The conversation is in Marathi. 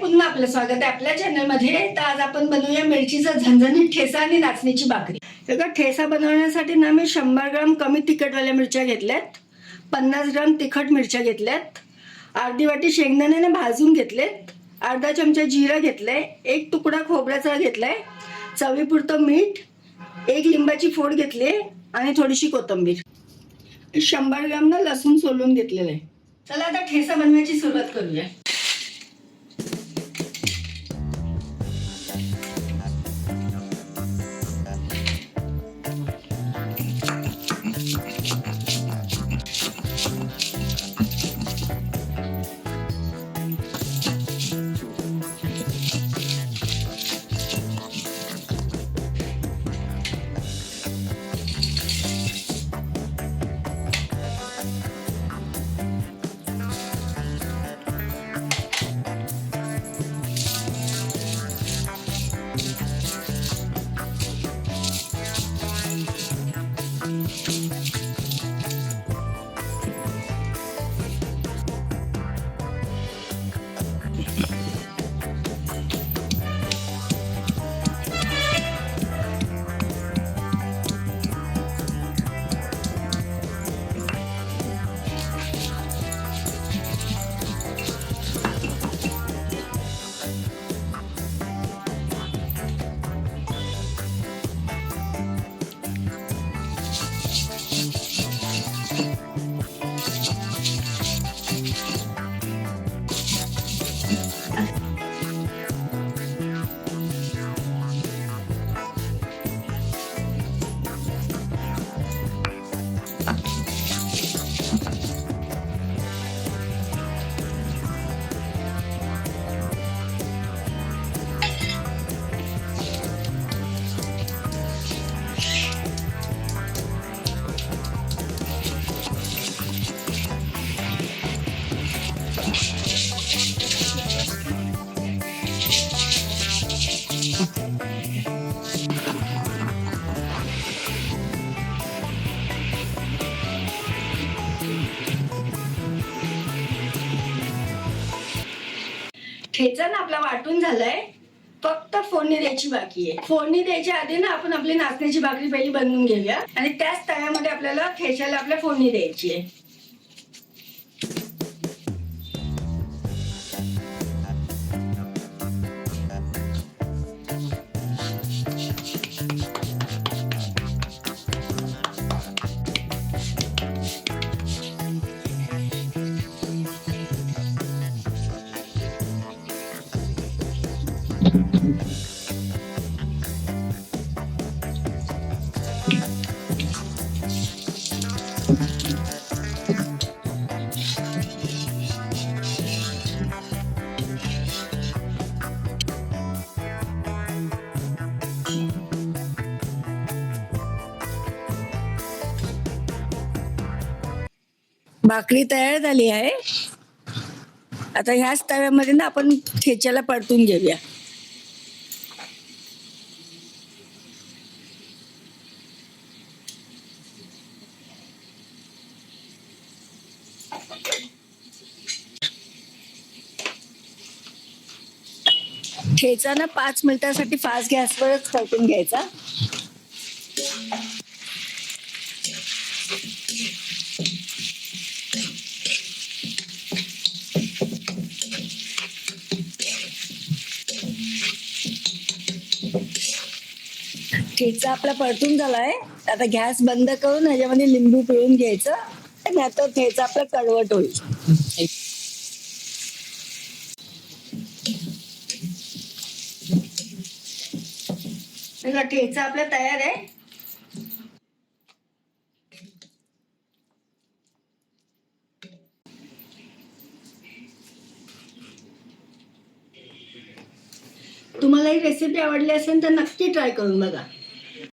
पुन्हा आपलं स्वागत आहे आपल्या चॅनलमध्ये. तर आज आपण बनवूया मिरचीचा झणझणीत ठेचा आणि नाचणीची भाकरी. तर ठेचा बनवण्यासाठी ना मी 100 ग्राम कमी तिखटवाल्या मिरच्या घेतल्यात, 50 ग्राम तिखट मिरच्या घेतल्यात, अर्धी वाटी शेंगदाणे भाजून घेतलेत, अर्धा चमचा जिरा घेतलाय, एक तुकडा खोबऱ्याचा घेतलाय, चवीपुरतं मीठ, एक लिंबाची फोड घेतली आणि थोडीशी कोथिंबीर, 100 ग्राम ना लसूण सोलून घेतलेलं आहे. चला आता ठेचा बनवायची सुरुवात करूया. ठेचा ना आपला वाटून झालाय, फक्त फोडणी द्यायची बाकी आहे. फोडणी द्यायच्या आधी ना आपण आपली नाचणीची भाकरी पहिली बनवून घेऊया आणि त्याच तव्यामध्ये आपल्याला ठेच्याला आपल्या फोडणी द्यायची आहे. भाकरी तयार झाली आहे. आता ह्याच तव्यामध्ये ना आपण ठेच्याला परतून घेऊया. ठेचा ना 5 मिनिटांसाठी फास्ट गॅसवरच परतून घ्यायचा. ठेचा आपला परतून झालाय. आता गॅस बंद करून ह्याच्यामध्ये लिंबू पिळून घ्यायचं आणि आता ठेचा आपला कडवट होईल. ठेचा आपला तयार आहे. तुम्हाला ही रेसिपी आवडली असेल तर नक्की ट्राय करून बघा.